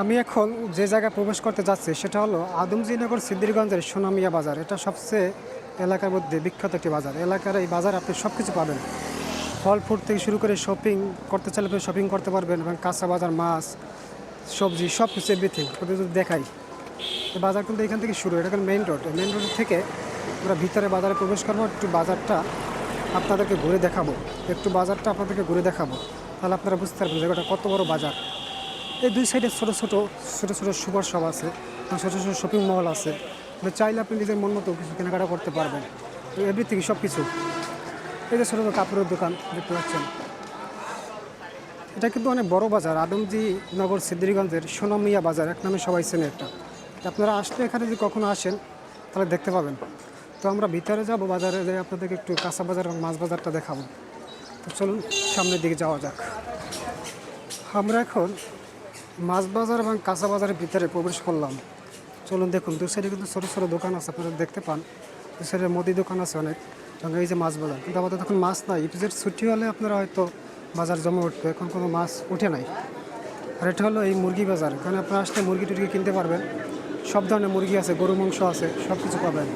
আমি এখন যে জায়গায় প্রবেশ করতে যাচ্ছি সেটা হলো আদমজীনগর সিদ্ধিরগঞ্জের সোনামিয়া বাজার। এটা সবচেয়ে এলাকার মধ্যে বিখ্যাত একটি বাজার। এলাকার এই বাজার আপনি সব কিছু পাবেন, ফল ফ্রুট থেকে শুরু করে শপিং করতে চাইলে আপনি শপিং করতে পারবেন, এবং কাঁচা বাজার, মাছ, সবজি, সব কিছু এভরিথিং ওদের যদি দেখাই। এই বাজার কিন্তু এখান থেকে শুরু, এটা কিন্তু মেইন রোড। মেইন রোড থেকে আমরা ভিতরে বাজারে প্রবেশ করবো। একটু বাজারটা আপনাদেরকে ঘুরে দেখাবো, তাহলে আপনারা বুঝতে পারবেন জায়গাটা কত বড় বাজার। এই দুই সাইডে ছোটো ছোটো সুপার শপ আছে, ছোটো ছোটো শপিং মল আছে। চাইলে আপনি নিজের মন মতো কিছু কেনাকাটা করতে পারবেন, এভরিথিং সব কিছু। এই যে ছোটো ছোটো কাপড়ের দোকান দেখতে পাচ্ছেন। এটা কিন্তু অনেক বড় বাজার, আদমজি নগর সিদ্ধিরগঞ্জের সোনামিয়া বাজার এক নামে সবাই চেনে এটা। আপনারা আসলে এখানে যদি কখনো আসেন তাহলে দেখতে পাবেন। তো আমরা ভিতরে যাব, বাজারে যাই আপনাদেরকে একটু কাঁচা বাজার এবং মাছ বাজারটা দেখাবো। তো চলুন সামনের দিকে যাওয়া যাক। আমরা এখন মাছ বাজার এবং কাঁচা বাজারের ভিতরে প্রবেশ করলাম। চলুন দেখুন, দু সাইডে কিন্তু ছোটো ছোটো দোকান আছে, আপনারা দেখতে পান। দু সাইডে মুদি দোকান আছে অনেক, এবং এই যে মাছ বাজার। কিন্তু আমাদের তখন মাছ নাই, ইপিজেড ছুটি হলে আপনারা হয়তো বাজার জমে উঠবে, এখন কোনো মাছ উঠে নাই। আর এটা হলো এই মুরগি বাজার, এখানে আপনারা আসলে মুরগি টুরগি কিনতে পারবেন। সব ধরনের মুরগি আছে, গরু মাংস আছে, সব কিছু পাবেন।